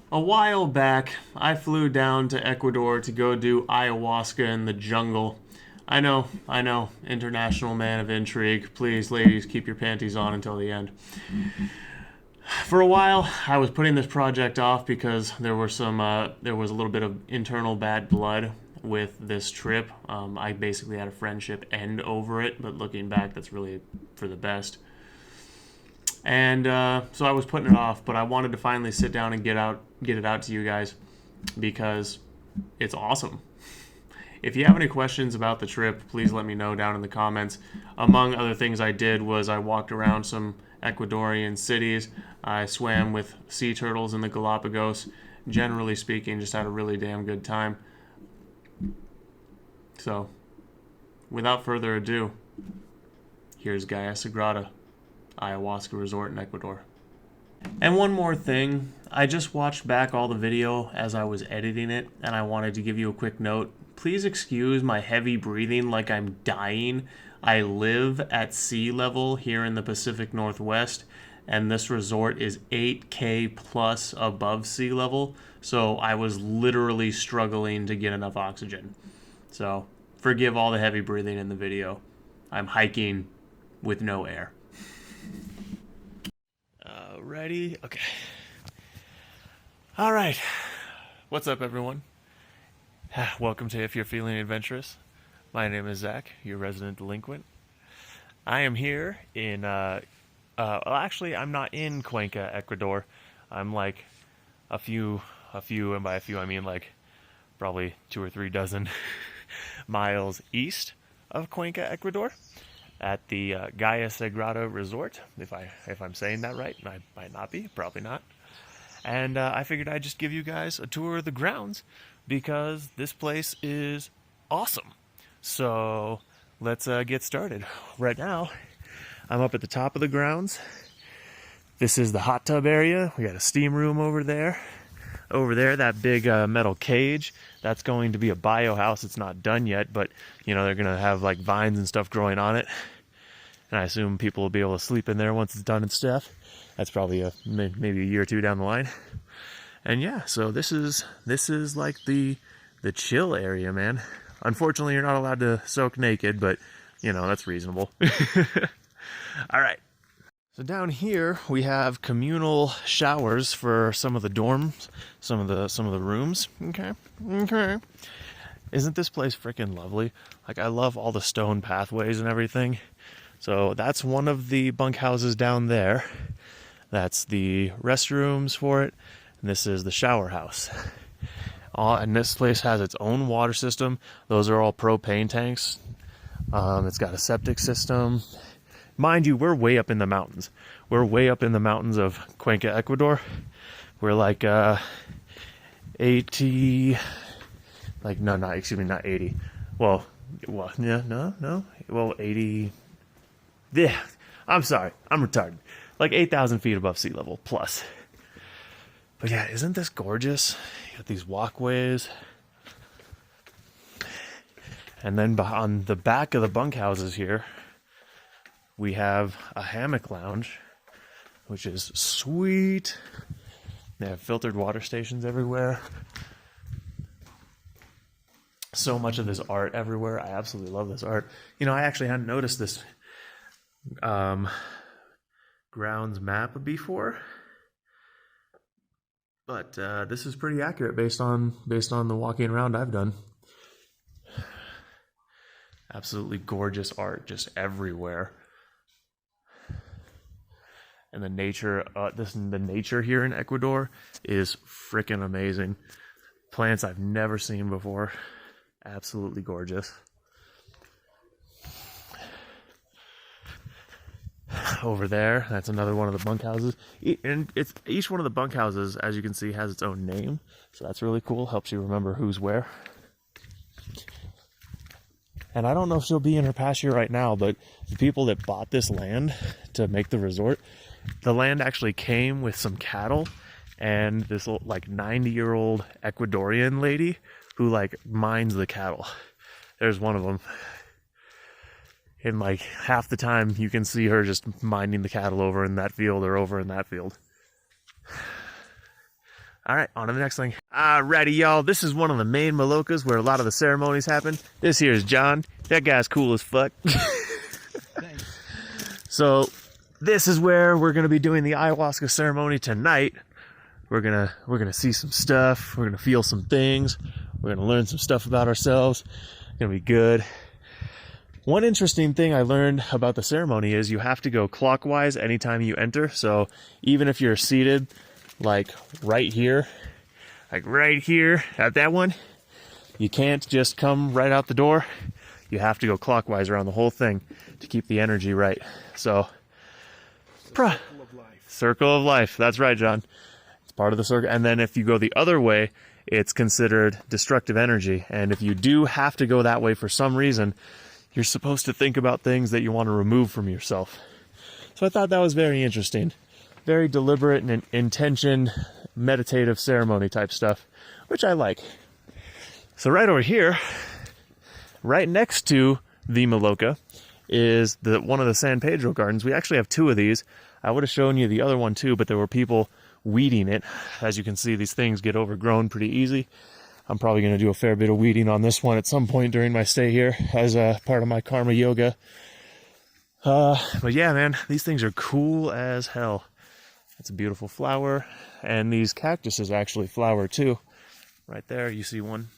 A while back, I flew down to Ecuador to go do ayahuasca in the jungle. I know, international man of intrigue. Please, ladies, keep your panties on until the end. For a while, I was putting this project off because there was a little bit of internal bad blood with this trip. I basically had a friendship end over it, but looking back, that's really for the best. And so I was putting it off, but I wanted to finally sit down and get it out to you guys because it's awesome. If you have any questions about the trip, please let me know down in the comments. Among other things I did was I walked around some Ecuadorian cities. I swam with sea turtles in the Galapagos. Generally speaking, just had a really damn good time. So, without further ado, here's Gaia Sagrada, Ayahuasca Resort in Ecuador. And one more thing, I just watched back all the video as I was editing it, and I wanted to give you a quick note. Please excuse my heavy breathing like I'm dying. I live at sea level here in the Pacific Northwest, and this resort is 8K plus above sea level, so I was literally struggling to get enough oxygen. So, forgive all the heavy breathing in the video. I'm hiking with no air. Ready? Okay. All right. What's up, everyone? Welcome to If You're Feeling Adventurous. My name is Zack, your resident delinquent. I am here in, well, actually, I'm not in Cuenca, Ecuador. I'm like a few, and by a few, I mean like probably 2 or 3 dozen miles east of Cuenca, Ecuador, at the Gaia Sagrada Resort, if I'm saying that right, and I might not be, probably not. And I figured I'd just give you guys a tour of the grounds because this place is awesome. So let's get started. Right now, I'm up at the top of the grounds. This is the hot tub area. We got a steam room over there. Over there, that big metal cage, that's going to be a biohouse. It's not done yet, but you know, they're gonna have like vines and stuff growing on it, and I assume people will be able to sleep in there once it's done and stuff. That's probably maybe a year or two down the line. And yeah, so this is like the chill area, man. Unfortunately, you're not allowed to soak naked, but you know, that's reasonable. All right. So down here we have communal showers for some of the dorms, some of the rooms. Okay. Isn't this place freaking lovely? Like, I love all the stone pathways and everything. So that's one of the bunkhouses down there. That's the restrooms for it. And this is the shower house. And this place has its own water system. Those are all propane tanks. It's got a septic system. Mind you, we're way up in the mountains. We're way up in the mountains of Cuenca, Ecuador. We're like 80, like, no, not, excuse me, not 80. Well, yeah, no. Well, 80, yeah, I'm sorry, I'm retarded. Like 8,000 feet above sea level, plus. But yeah, isn't this gorgeous? You got these walkways. And then on the back of the bunkhouses here, we have a hammock lounge, which is sweet. They have filtered water stations everywhere. So much of this art everywhere. I absolutely love this art. You know, I actually hadn't noticed this grounds map before, but this is pretty accurate based on the walking around I've done. Absolutely gorgeous art just everywhere. And the nature here in Ecuador is freaking amazing. Plants I've never seen before. Absolutely gorgeous. Over there, that's another one of the bunkhouses. And each one of the bunkhouses, as you can see, has its own name. So that's really cool. Helps you remember who's where. And I don't know if she'll be in her pasture right now, but the people that bought this land to make the resort, the land actually came with some cattle and this like 90-year-old Ecuadorian lady who like minds the cattle. There's one of them. And like half the time you can see her just minding the cattle over in that field or over in that field. All right, on to the next thing. Alrighty, y'all. This is one of the main Malokas where a lot of the ceremonies happen. This here is John. That guy's cool as fuck. Thanks. So this is where we're gonna be doing the ayahuasca ceremony tonight. We're gonna see some stuff. We're gonna feel some things. We're gonna learn some stuff about ourselves. It's gonna be good. One interesting thing I learned about the ceremony is you have to go clockwise anytime you enter. So even if you're seated like right here at that one, you can't just come right out the door. You have to go clockwise around the whole thing to keep the energy right. So, Circle of life. Circle of life. That's right, John. It's part of the circle. And then if you go the other way, it's considered destructive energy. And if you do have to go that way for some reason, you're supposed to think about things that you want to remove from yourself. So I thought that was very interesting. Very deliberate and intentioned, meditative ceremony type stuff, which I like. So right over here, right next to the Maloka, is one of the San Pedro gardens. We actually have two of these. I would have shown you the other one too, but there were people weeding it. As you can see, these things get overgrown pretty easy. I'm probably going to do a fair bit of weeding on this one at some point during my stay here as a part of my karma yoga. But yeah, man, these things are cool as hell. It's a beautiful flower, and these cactuses actually flower too. Right there, you see one.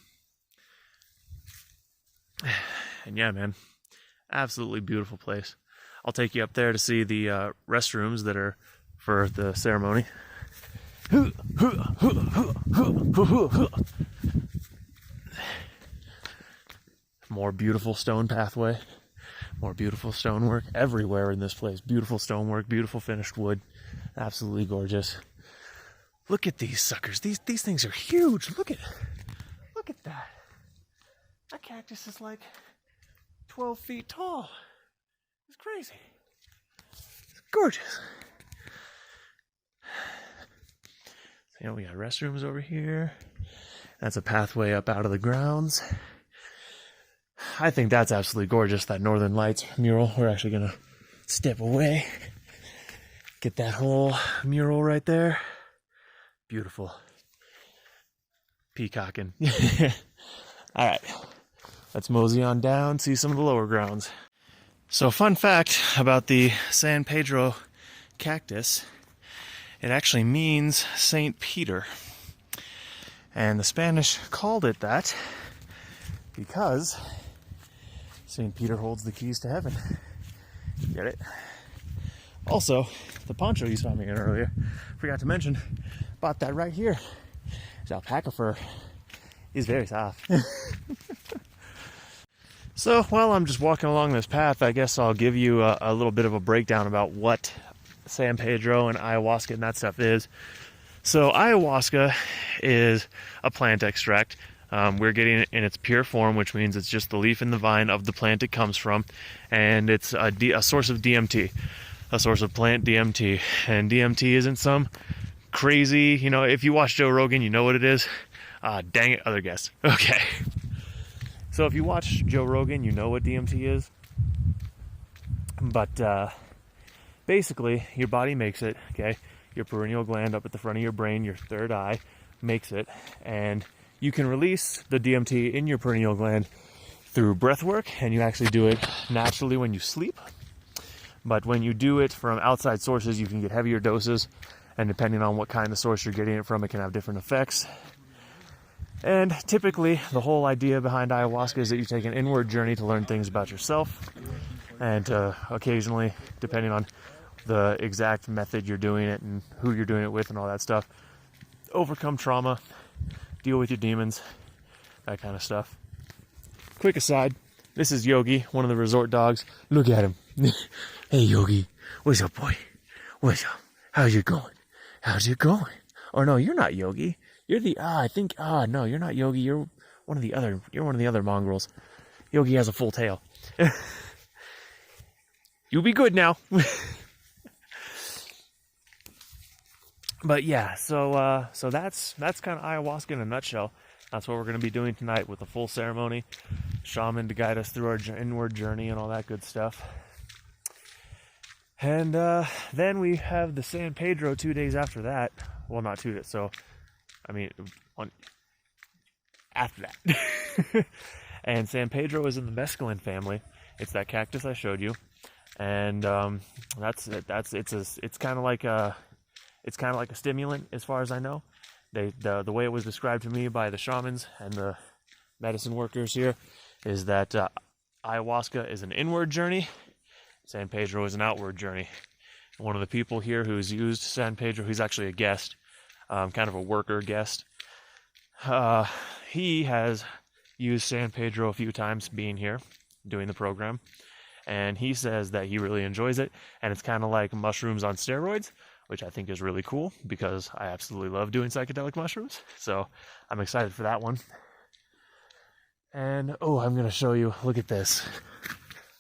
And yeah, man, absolutely beautiful place. I'll take you up there to see the restrooms that are for the ceremony. More beautiful stone pathway, more beautiful stonework everywhere in this place. Beautiful stonework, beautiful finished wood, absolutely gorgeous. Look at these suckers. These things are huge. Look at that. That cactus is like 12 feet tall. It's crazy. It's gorgeous. You know, we got restrooms over here. That's a pathway up out of the grounds. I think that's absolutely gorgeous, that Northern Lights mural. We're actually going to step away. Get that whole mural right there. Beautiful. Peacocking. All right. Let's mosey on down, see some of the lower grounds. So, fun fact about the San Pedro cactus. It actually means Saint Peter. And the Spanish called it that because Saint Peter holds the keys to heaven. Get it? Also, the poncho you saw me in earlier, forgot to mention, bought that right here. It's alpaca fur. It's very soft. So, while I'm just walking along this path, I guess I'll give you a little bit of a breakdown about what San Pedro and ayahuasca and that stuff is. So ayahuasca is a plant extract. We're getting it in its pure form, which means it's just the leaf and the vine of the plant it comes from, and it's a source of DMT, a source of plant DMT. And DMT isn't some crazy, you know, if you watch Joe Rogan, you know what it is. Dang it, other guess. Okay. So if you watch Joe Rogan, you know what DMT is. But basically, your body makes it, okay? Your pineal gland up at the front of your brain, your third eye, makes it. And you can release the DMT in your pineal gland through breath work, and you actually do it naturally when you sleep. But when you do it from outside sources, you can get heavier doses. And depending on what kind of source you're getting it from, it can have different effects. And typically, the whole idea behind ayahuasca is that you take an inward journey to learn things about yourself. And occasionally, depending on the exact method you're doing it and who you're doing it with and all that stuff, overcome trauma, deal with your demons, that kind of stuff. Quick aside, this is Yogi, one of the resort dogs. Look at him. Hey Yogi, what's up, boy? What's up? How's it going? How's it going? Oh no, you're not Yogi. You're the no, you're not Yogi. You're one of the other mongrels. Yogi has a full tail. You'll be good now. But yeah, so that's kind of ayahuasca in a nutshell. That's what we're going to be doing tonight with the full ceremony. Shaman to guide us through our inward journey and all that good stuff. And then we have the San Pedro 2 days after that. Well, not 2 days. So I mean, after that. And San Pedro is in the mescaline family. It's that cactus I showed you, and it's kind of like a stimulant as far as I know. The way it was described to me by the shamans and the medicine workers here is that ayahuasca is an inward journey, San Pedro is an outward journey. One of the people here who's used San Pedro, he's actually a guest, kind of a worker guest. He has used San Pedro a few times being here, doing the program, and he says that he really enjoys it, and it's kind of like mushrooms on steroids, which I think is really cool because I absolutely love doing psychedelic mushrooms, so I'm excited for that one. And I'm going to show you, look at this,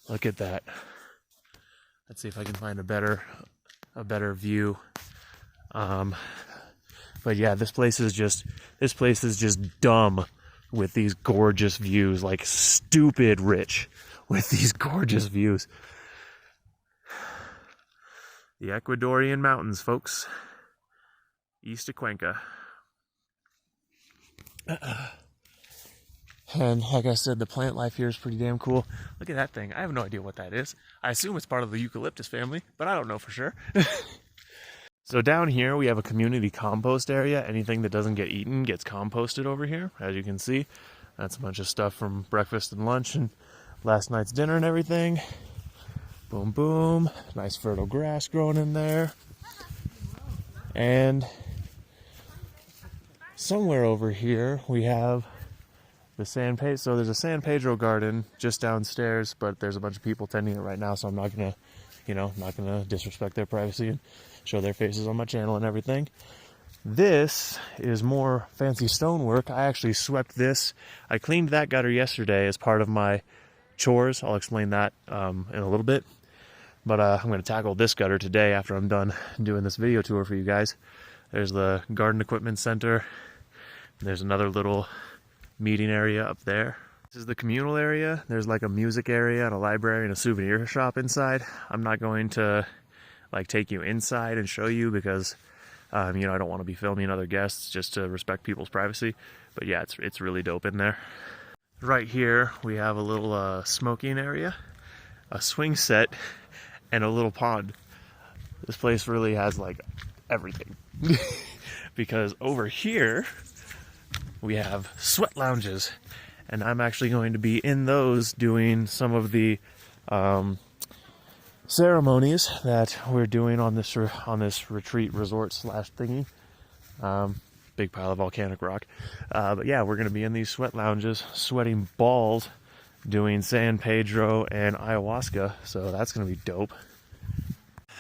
look at that. Let's see if I can find a better view. But yeah, this place is just dumb with these gorgeous views, like stupid rich with these gorgeous views. The Ecuadorian mountains, folks. East of Cuenca. And like I said, the plant life here is pretty damn cool. Look at that thing. I have no idea what that is. I assume it's part of the eucalyptus family, but I don't know for sure. So down here we have a community compost area. Anything that doesn't get eaten gets composted over here. As you can see, that's a bunch of stuff from breakfast and lunch and last night's dinner and everything. Boom, boom. Nice fertile grass growing in there. And somewhere over here we have the San Pedro. So there's a San Pedro garden just downstairs, but there's a bunch of people tending it right now, so I'm not gonna, not gonna disrespect their privacy and show their faces on my channel and everything. This is more fancy stonework. I actually swept this. I cleaned that gutter yesterday as part of my chores. I'll explain that in a little bit. But I'm going to tackle this gutter today after I'm done doing this video tour for you guys. There's the garden equipment center. There's another little meeting area up there. This is the communal area. There's like a music area and a library and a souvenir shop inside. I'm not going to take you inside and show you because I don't want to be filming other guests just to respect people's privacy. But yeah, it's really dope in there. Right here we have a little smoking area, a swing set, and a little pond. This place really has everything. Because over here we have sweat lounges, and I'm actually going to be in those doing some of the ceremonies that we're doing on this retreat resort / thingy. Big pile of volcanic rock. But yeah, we're going to be in these sweat lounges, sweating balls, doing San Pedro and ayahuasca. So that's going to be dope.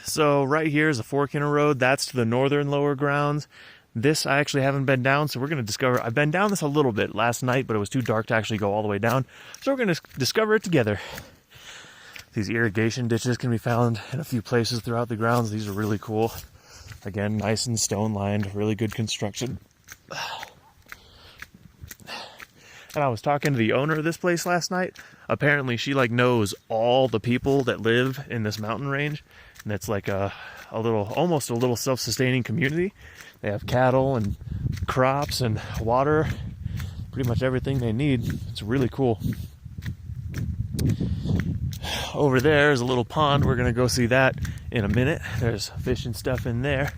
So right here is a fork in a road. That's to the northern lower grounds. This I actually haven't been down, so we're going to discover. I've been down this a little bit last night, but it was too dark to actually go all the way down. So we're going to discover it together. These irrigation ditches can be found in a few places throughout the grounds. These are really cool. Again, nice and stone lined, really good construction. And I was talking to the owner of this place last night. Apparently she knows all the people that live in this mountain range. And it's like almost a little self-sustaining community. They have cattle and crops and water, pretty much everything they need. It's really cool. Over there is a little pond. We're gonna go see that in a minute. There's fish and stuff in there.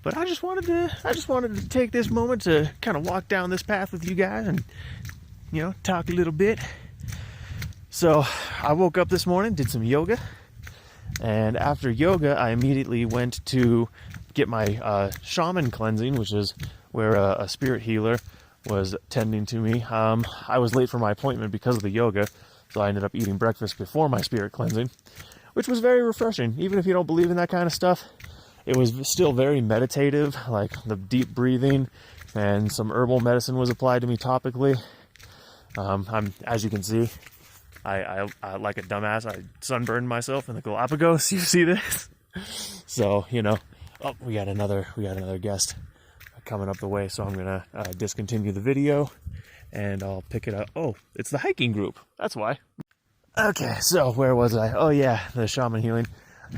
But I just wanted to take this moment to kind of walk down this path with you guys and talk a little bit. So I woke up this morning, did some yoga, and after yoga I immediately went to get my shaman cleansing, which is where a spirit healer was tending to me. I was late for my appointment because of the yoga, so I ended up eating breakfast before my spirit cleansing, which was very refreshing. Even if you don't believe in that kind of stuff, it was still very meditative, like the deep breathing, and some herbal medicine was applied to me topically. As you can see, I like a dumbass, I sunburned myself in the Galapagos. You see this? So, we got another guest coming up the way, so I'm gonna discontinue the video and I'll pick it up. Oh, it's the hiking group. That's why. Okay, so where was I? Oh yeah, the shaman healing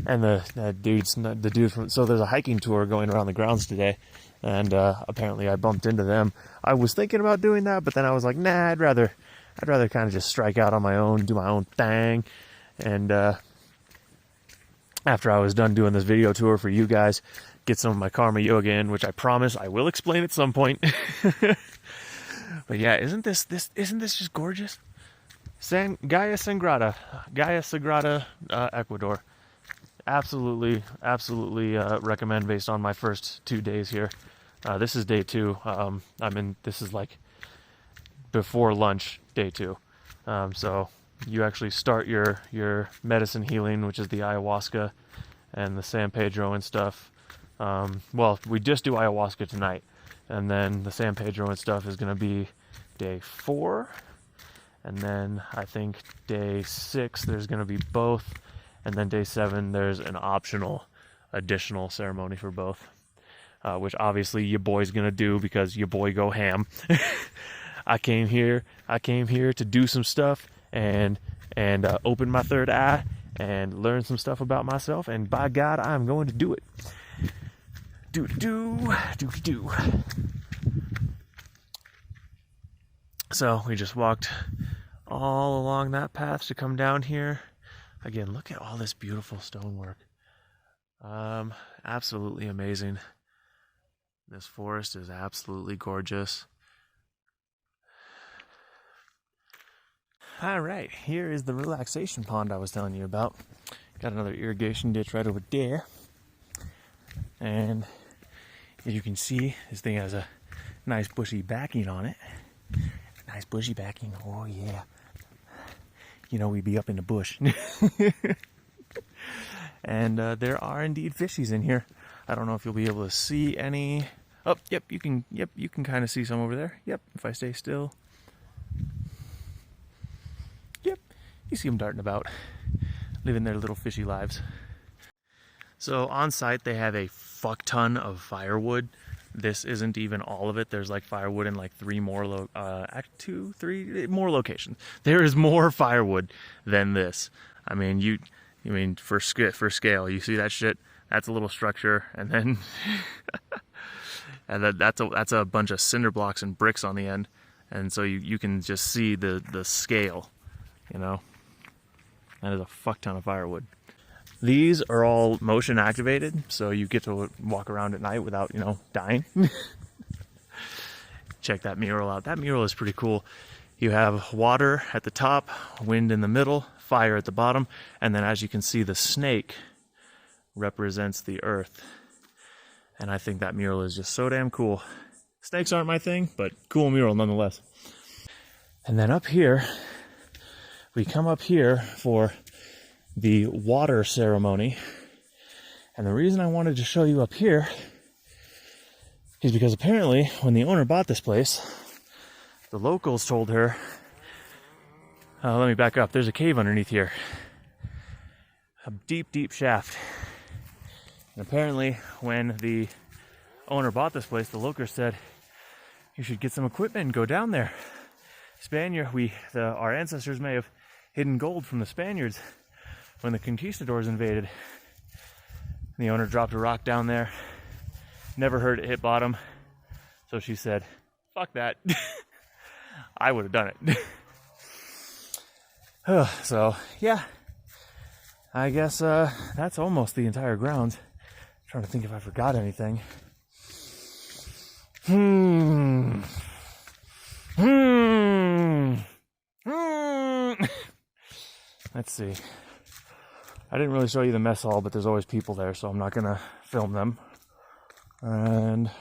and the dude from. So there's a hiking tour going around the grounds today, and apparently I bumped into them. I was thinking about doing that, but then I was like, nah, I'd rather kind of just strike out on my own, do my own thing. And after I was done doing this video tour for you guys, get some of my karma yoga in, which I promise I will explain at some point. But yeah, isn't this just gorgeous? Gaia Sagrada, Ecuador. Absolutely recommend based on my first 2 days here. This is day 2. This is like before lunch, day 2. So you actually start your medicine healing, which is the ayahuasca and the San Pedro and stuff. Well, we just do ayahuasca tonight, and then the San Pedro and stuff is going to be day 4, and then I think day 6 there's going to be both, and then day 7 there's an optional additional ceremony for both, which obviously your boy's going to do because your boy go ham. I came here to do some stuff and open my third eye and learn some stuff about myself, and by God, I'm going to do it. Do. So we just walked all along that path to come down here. Again, look at all this beautiful stonework. Absolutely amazing. This forest is absolutely gorgeous. All right, here is the relaxation pond I was telling you about. Got another irrigation ditch right over there. And as you can see, this thing has a nice bushy backing on it. Nice bushy backing, oh yeah. You know, we'd be up in the bush. And there are indeed fishies in here. I don't know if you'll be able to see any. Oh, yep, you can kind of see some over there. Yep, if I stay still. Yep, you see them darting about, living their little fishy lives. So on site they have a fuck ton of firewood. This isn't even all of it. There's like firewood in like 3 more more locations. There is more firewood than this. I mean, for scale, you see that shit? That's a little structure, and then and that's a bunch of cinder blocks and bricks on the end, and so you can just see the scale. You know, that is a fuck ton of firewood. These are all motion activated, so you get to walk around at night without, dying. Check that mural out. That mural is pretty cool. You have water at the top, wind in the middle, fire at the bottom, and then as you can see, the snake represents the earth. And I think that mural is just so damn cool. Snakes aren't my thing, but cool mural nonetheless. And then up here, we come up here for the water ceremony, and the reason I wanted to show you up here is because apparently when the owner bought this place, the locals told her, let me back up, there's a cave underneath here, a deep shaft, and apparently when the owner bought this place, the locals said, you should get some equipment and go down there. Our ancestors may have hidden gold from the Spaniards when the conquistadors invaded. The owner dropped a rock down there, never heard it hit bottom, so she said, fuck that. I would have done it. So yeah, I guess that's almost the entire grounds. I'm trying to think if I forgot anything. Let's see. I didn't really show you the mess hall, but there's always people there, so I'm not going to film them. And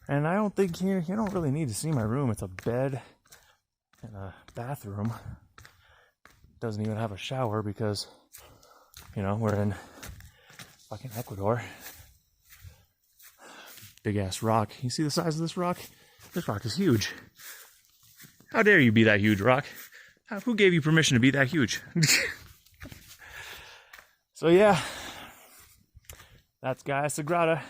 and I don't think you don't really need to see my room. It's a bed and a bathroom. Doesn't even have a shower because, we're in fucking Ecuador. Big ass rock. You see the size of this rock? This rock is huge. How dare you be that huge, rock? Who gave you permission to be that huge? So yeah, that's Gaia Sagrada.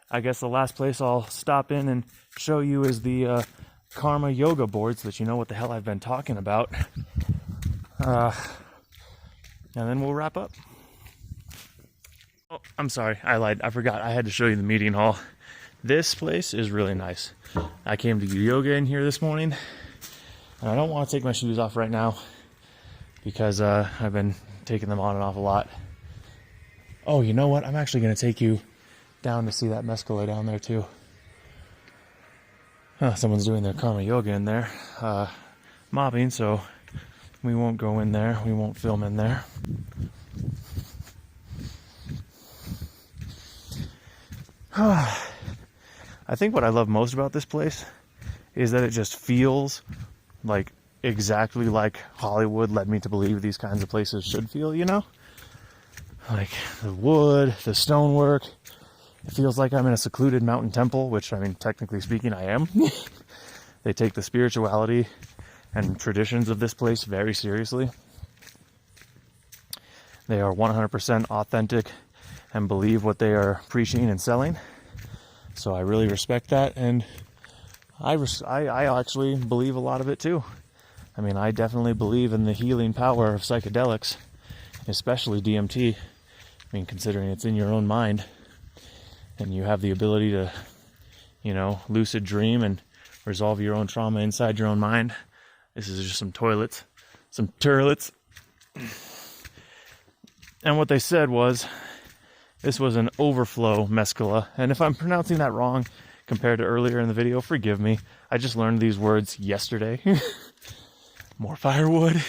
I guess the last place I'll stop in and show you is the karma yoga board so that you know what the hell I've been talking about. And then we'll wrap up. Oh, I'm sorry, I lied. I forgot. I had to show you the meeting hall. This place is really nice. I came to do yoga in here this morning, and I don't want to take my shoes off right now because I've been taking them on and off a lot. Oh, you know what? I'm actually going to take you down to see that mescaline down there too. Oh, someone's doing their karma yoga in there, mopping, so we won't go in there. We won't film in there. I think what I love most about this place is that it just feels like exactly like Hollywood led me to believe these kinds of places should feel, you know? Like the wood, the stonework. It feels like I'm in a secluded mountain temple, which, I mean, technically speaking, I am. They take the spirituality and traditions of this place very seriously. They are 100% authentic and believe what they are preaching and selling. So I really respect that, and I actually believe a lot of it too. I mean, I definitely believe in the healing power of psychedelics, especially DMT. I mean, considering it's in your own mind, and you have the ability to, you know, lucid dream and resolve your own trauma inside your own mind. This is just some toilets, some turlets. And what they said was, this was an overflow mescaline. And if I'm pronouncing that wrong compared to earlier in the video, forgive me. I just learned these words yesterday. More firewood.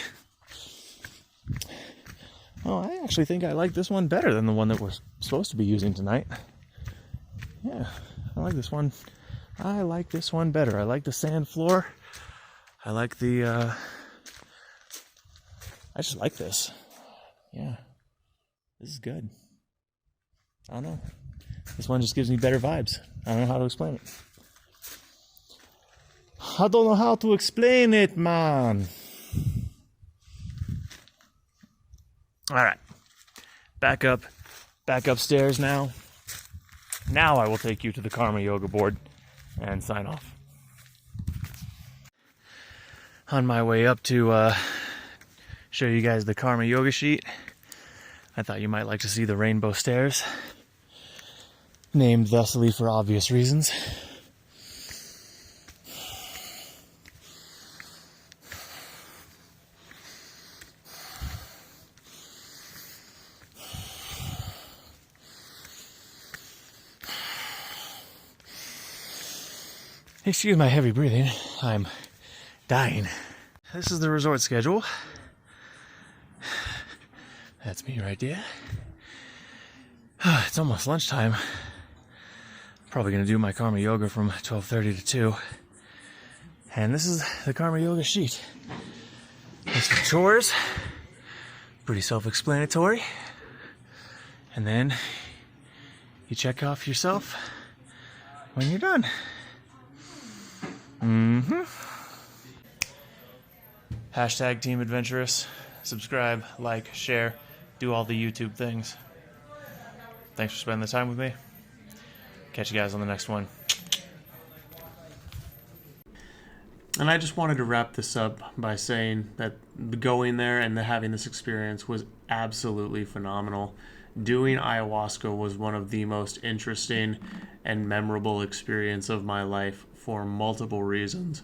Oh, I actually think I like this one better than the one that we're supposed to be using tonight. Yeah, I like this one. I like this one better. I like the sand floor. I like the, I just like this. Yeah, this is good. I don't know. This one just gives me better vibes. I don't know how to explain it. I don't know how to explain it, man. All right. Back upstairs now. Now I will take you to the karma yoga board and sign off. On my way up to show you guys the karma yoga sheet, I thought you might like to see the rainbow stairs, named thusly for obvious reasons. Excuse my heavy breathing, I'm dying. This is the resort schedule. That's me right there. It's almost lunchtime. Probably gonna do my karma yoga from 12:30 to 2. And this is the karma yoga sheet. It's for chores. Pretty self-explanatory. And then you check off yourself when you're done. Hashtag Team Adventurous. Subscribe, like, share, do all the YouTube things. Thanks for spending the time with me. Catch you guys on the next one. And I just wanted to wrap this up by saying that going there and having this experience was absolutely phenomenal. Doing ayahuasca was one of the most interesting and memorable experience of my life for multiple reasons.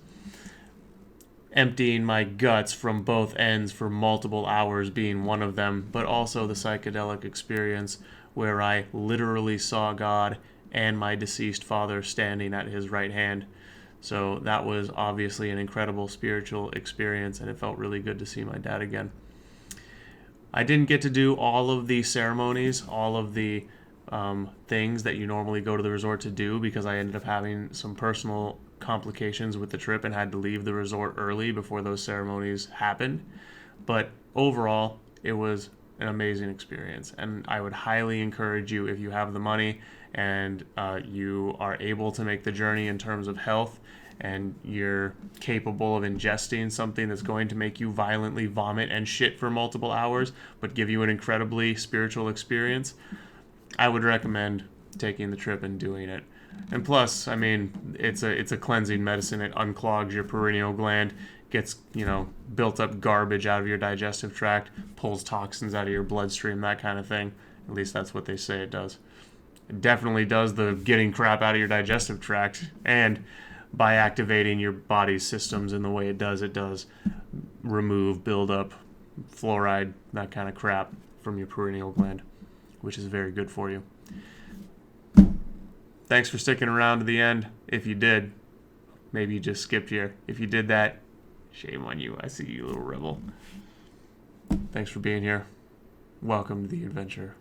Emptying my guts from both ends for multiple hours being one of them, but also the psychedelic experience where I literally saw God and my deceased father standing at his right hand. So that was obviously an incredible spiritual experience, and it felt really good to see my dad again. I didn't get to do all of the ceremonies, all of the things that you normally go to the resort to do, because I ended up having some personal complications with the trip and had to leave the resort early before those ceremonies happened. But overall, it was an amazing experience, and I would highly encourage you, if you have the money and you are able to make the journey in terms of health, and you're capable of ingesting something that's going to make you violently vomit and shit for multiple hours but give you an incredibly spiritual experience, I would recommend taking the trip and doing it. And plus, I mean, it's a cleansing medicine. It unclogs your perineal gland, gets, built up garbage out of your digestive tract, pulls toxins out of your bloodstream, that kind of thing. At least that's what they say it does. It definitely does the getting crap out of your digestive tract, and by activating your body's systems in the way it does remove, build up fluoride, that kind of crap from your perineal gland, which is very good for you. Thanks for sticking around to the end. If you did, maybe you just skipped here. If you did that, shame on you. I see you, little rebel. Thanks for being here. Welcome to the adventure.